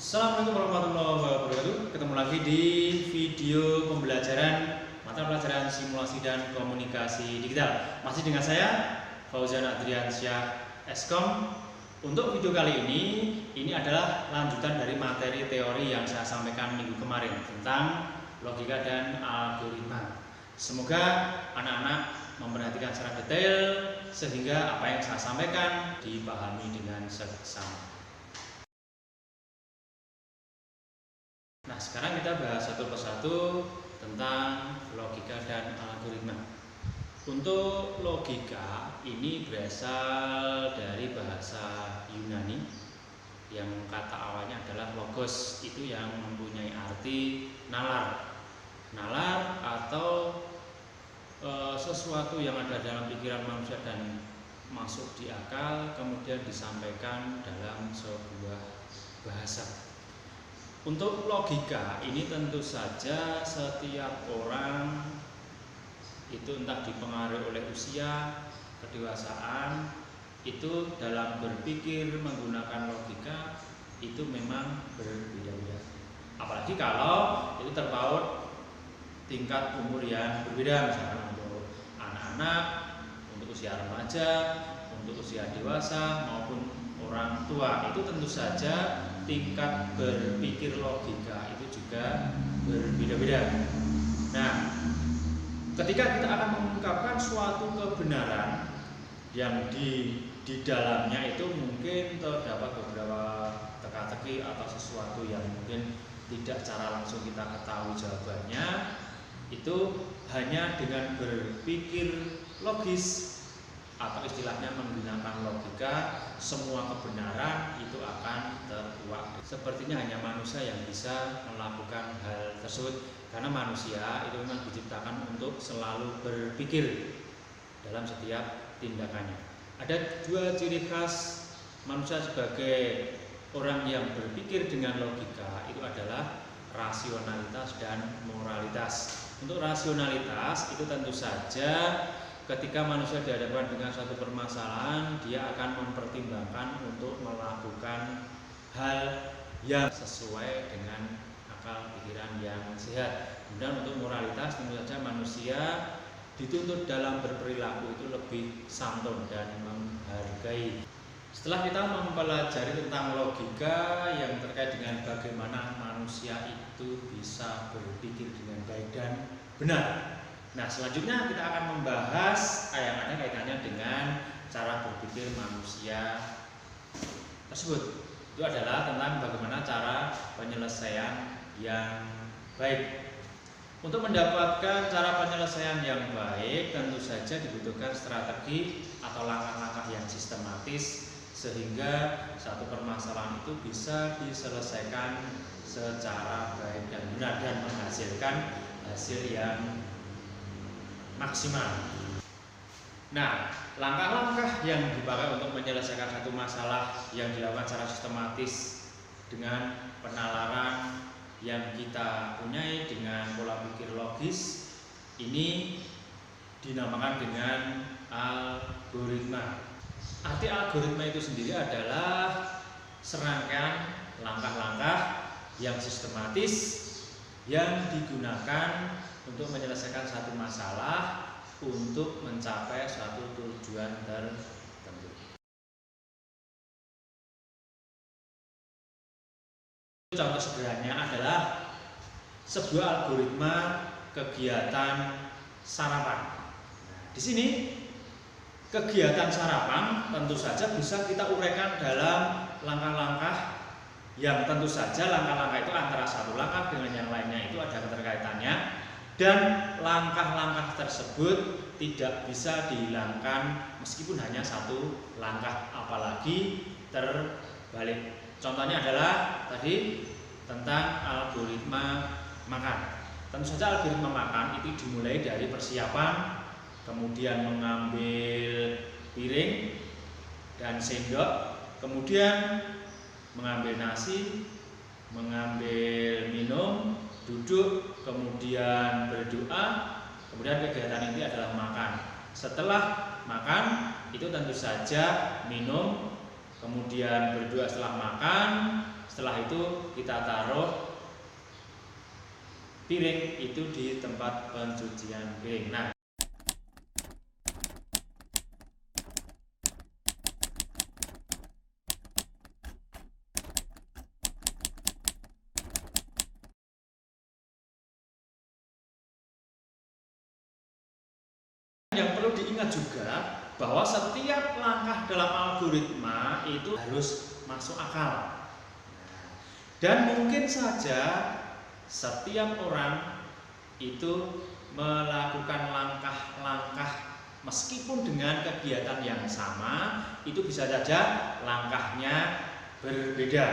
Assalamualaikum warahmatullahi wabarakatuh. Ketemu lagi di video pembelajaran mata pelajaran simulasi dan komunikasi digital. Masih dengan saya Fauzan Adriansyah Eskom. Untuk video kali ini adalah lanjutan dari materi teori yang saya sampaikan minggu kemarin tentang logika dan algoritma. Semoga anak-anak memperhatikan secara detail sehingga apa yang saya sampaikan dipahami dengan seksama. Nah, sekarang kita bahas satu persatu tentang logika dan algoritma. Untuk logika ini berasal dari bahasa Yunani yang kata awalnya adalah logos, itu yang mempunyai arti nalar. Nalar atau sesuatu yang ada dalam pikiran manusia dan masuk di akal kemudian disampaikan dalam sebuah bahasa. Untuk logika ini tentu saja setiap orang itu entah dipengaruhi oleh usia, kedewasaan, itu dalam berpikir menggunakan logika itu memang berbeda-beda. Apalagi kalau itu terpaut tingkat umur yang berbeda, misalkan untuk anak-anak, untuk usia remaja, untuk usia dewasa maupun orang tua, itu tentu saja tingkat berpikir logika itu juga berbeda-beda. Nah, ketika kita akan mengungkapkan suatu kebenaran yang di dalamnya itu mungkin terdapat beberapa teka-teki atau sesuatu yang mungkin tidak secara langsung kita ketahui jawabannya, itu hanya dengan berpikir logis atau istilahnya menggunakan logika, semua kebenaran itu akan terkuak. Sepertinya hanya manusia yang bisa melakukan hal tersebut, karena manusia itu memang diciptakan untuk selalu berpikir dalam setiap tindakannya. Ada dua ciri khas manusia sebagai orang yang berpikir dengan logika, itu adalah rasionalitas dan moralitas. Untuk rasionalitas itu tentu saja ketika manusia dihadapkan dengan suatu permasalahan, dia akan mempertimbangkan untuk melakukan hal yang sesuai dengan akal pikiran yang sehat. Kemudian untuk moralitas, tentu saja manusia dituntut dalam berperilaku itu lebih santun dan menghargai. Setelah kita mempelajari tentang logika yang terkait dengan bagaimana manusia itu bisa berpikir dengan baik dan benar, nah, selanjutnya kita akan membahas yang ada kaitannya dengan cara berpikir manusia tersebut. Itu adalah tentang bagaimana cara penyelesaian yang baik. Untuk mendapatkan cara penyelesaian yang baik, tentu saja dibutuhkan strategi atau langkah-langkah yang sistematis sehingga satu permasalahan itu bisa diselesaikan secara baik dan benar dan menghasilkan hasil yang maksimal. Nah, langkah-langkah yang dipakai untuk menyelesaikan satu masalah yang dilakukan secara sistematis dengan penalaran yang kita punyai dengan pola pikir logis ini dinamakan dengan algoritma. Arti algoritma itu sendiri adalah serangkaian langkah-langkah yang sistematis yang digunakan untuk menyelesaikan satu masalah untuk mencapai suatu tujuan tertentu. Contoh sederhananya adalah sebuah algoritma kegiatan sarapan. Nah, di sini kegiatan sarapan tentu saja bisa kita uraikan dalam langkah-langkah yang tentu saja langkah-langkah itu antara satu langkah dengan yang lainnya itu ada keterkaitannya, dan langkah-langkah tersebut tidak bisa dihilangkan meskipun hanya satu langkah, apalagi terbalik. Contohnya adalah tadi tentang algoritma makan. Tentu saja algoritma makan itu dimulai dari persiapan, kemudian mengambil piring dan sendok, kemudian mengambil nasi, mengambil minum, duduk, kemudian berdoa, kemudian kegiatan inti adalah makan. Setelah makan itu tentu saja minum, kemudian berdoa setelah makan, setelah itu kita taruh piring itu di tempat pencucian piring. Nah, yang perlu diingat juga bahwa setiap langkah dalam algoritma itu harus masuk akal. Dan mungkin saja setiap orang itu melakukan langkah-langkah meskipun dengan kegiatan yang sama, itu bisa saja langkahnya berbeda.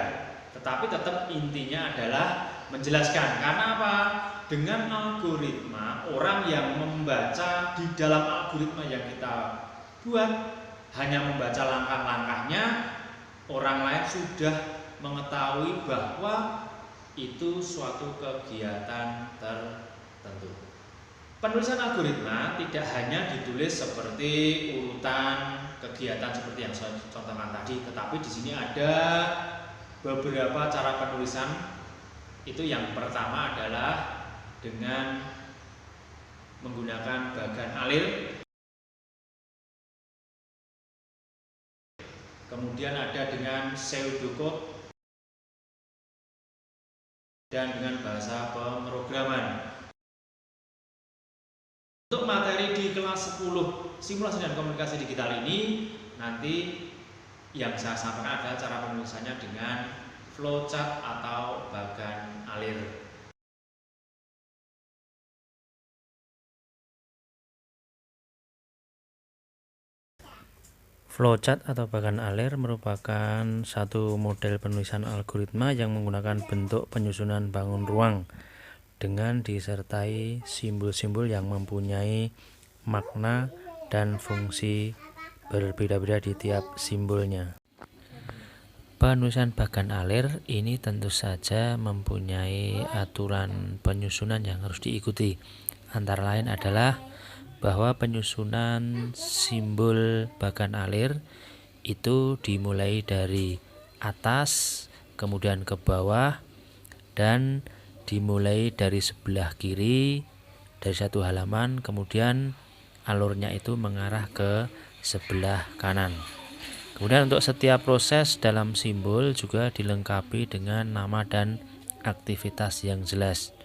Tetapi tetap intinya adalah menjelaskan. Karena apa? Dengan algoritma, orang yang membaca di dalam algoritma yang kita buat hanya membaca langkah-langkahnya, orang lain sudah mengetahui bahwa itu suatu kegiatan tertentu. Penulisan algoritma tidak hanya ditulis seperti urutan kegiatan seperti yang saya contohkan tadi, tetapi di sini ada beberapa cara penulisan. Itu yang pertama adalah dengan menggunakan bagan alir, kemudian ada dengan pseudocode, dan dengan bahasa pemrograman. Untuk materi di kelas 10 simulasi dan komunikasi digital ini, nanti yang saya sampaikan adalah cara penulisannya dengan flowchart atau bagan alir. Flowchart atau bagan alir merupakan satu model penulisan algoritma yang menggunakan bentuk penyusunan bangun ruang dengan disertai simbol-simbol yang mempunyai makna dan fungsi berbeda-beda di tiap simbolnya. Penulisan bagan alir ini tentu saja mempunyai aturan penyusunan yang harus diikuti. Antara lain adalah bahwa penyusunan simbol bagan alir itu dimulai dari atas, kemudian ke bawah, dan dimulai dari sebelah kiri dari satu halaman, kemudian alurnya itu mengarah ke sebelah kanan. Kemudian untuk setiap proses dalam simbol juga dilengkapi dengan nama dan aktivitas yang jelas.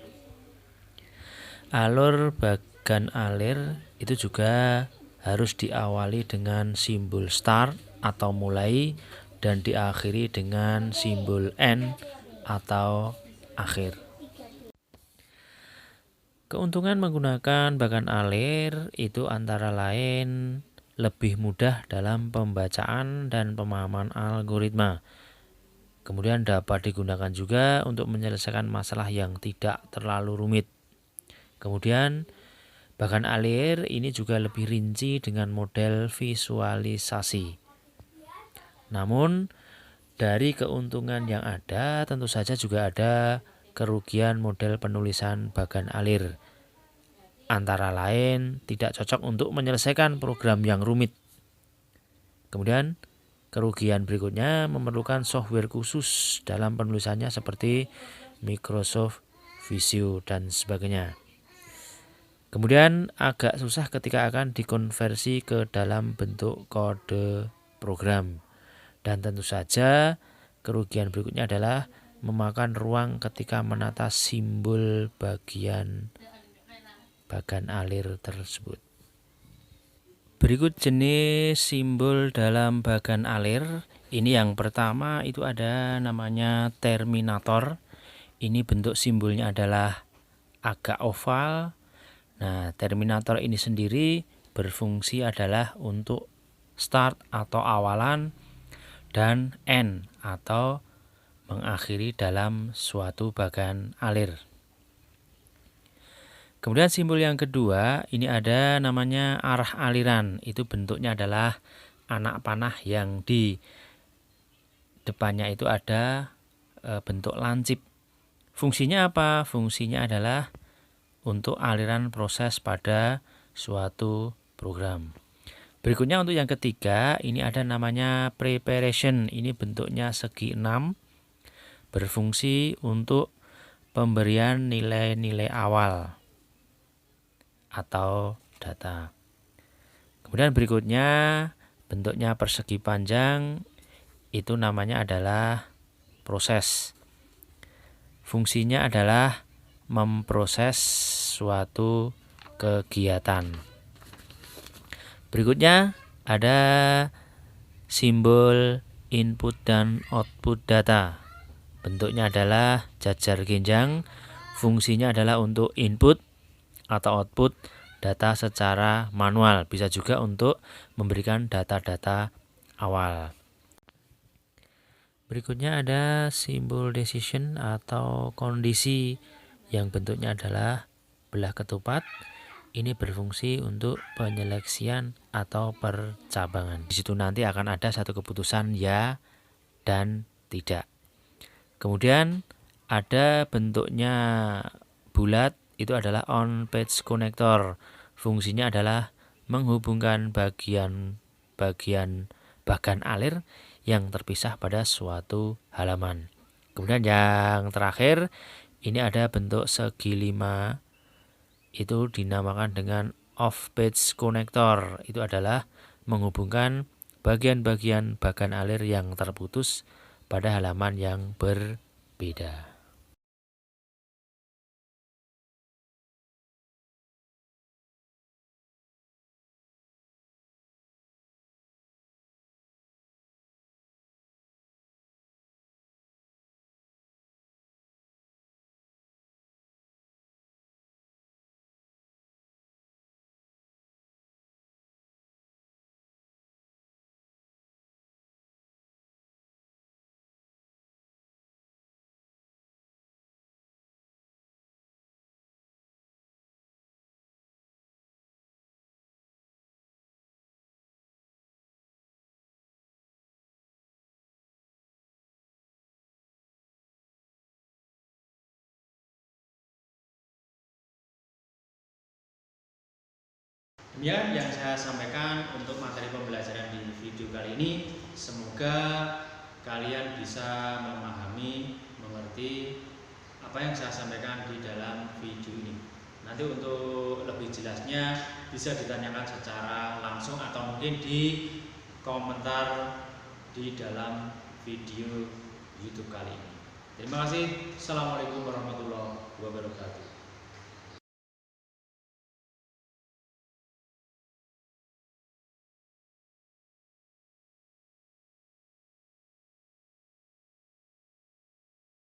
Alur bagan alir itu juga harus diawali dengan simbol start atau mulai dan diakhiri dengan simbol end atau akhir. Keuntungan menggunakan bagan alir itu antara lain lebih mudah dalam pembacaan dan pemahaman algoritma. Kemudian dapat digunakan juga untuk menyelesaikan masalah yang tidak terlalu rumit. Kemudian bagan alir ini juga lebih rinci dengan model visualisasi. Namun dari keuntungan yang ada tentu saja juga ada kerugian model penulisan bagan alir. Antara lain tidak cocok untuk menyelesaikan program yang rumit. Kemudian kerugian berikutnya memerlukan software khusus dalam penulisannya seperti Microsoft Visio dan sebagainya. Kemudian agak susah ketika akan dikonversi ke dalam bentuk kode program. Dan tentu saja kerugian berikutnya adalah memakan ruang ketika menata simbol bagian bagan alir tersebut. Berikut jenis simbol dalam bagan alir. Ini yang pertama itu ada namanya terminator. Ini bentuk simbolnya adalah agak oval. Nah, terminator ini sendiri berfungsi adalah untuk start atau awalan dan end atau mengakhiri dalam suatu bagan alir. Kemudian simbol yang kedua ini ada namanya arah aliran. Itu bentuknya adalah anak panah yang di depannya itu ada bentuk lancip. Fungsinya apa? Fungsinya adalah untuk aliran proses pada suatu program. Berikutnya untuk yang ketiga, ini ada namanya preparation. Ini bentuknya segi 6. berfungsi untuk pemberian nilai-nilai awal atau data. Kemudian berikutnya bentuknya persegi panjang, itu namanya adalah proses. Fungsinya adalah memproses suatu kegiatan. Berikutnya ada simbol input dan output data. Bentuknya adalah jajar genjang. Fungsinya adalah untuk input atau output data secara manual. Bisa juga untuk memberikan data-data awal. Berikutnya ada simbol decision atau kondisi yang bentuknya adalah belah ketupat. Ini berfungsi untuk penyeleksian atau percabangan. Di situ nanti akan ada satu keputusan ya dan tidak. Kemudian ada bentuknya bulat, itu adalah on page connector. Fungsinya adalah menghubungkan bagian alir yang terpisah pada suatu halaman. Kemudian yang terakhir, ini ada bentuk segi 5, itu dinamakan dengan off page connector. Itu adalah menghubungkan bagian-bagian bagan alir yang terputus pada halaman yang berbeda. Demikian yang saya sampaikan untuk materi pembelajaran di video kali ini. Semoga kalian bisa memahami, mengerti apa yang saya sampaikan di dalam video ini. Nanti untuk lebih jelasnya bisa ditanyakan secara langsung atau mungkin di komentar di dalam video YouTube kali ini. Terima kasih. Assalamualaikum warahmatullahi wabarakatuh.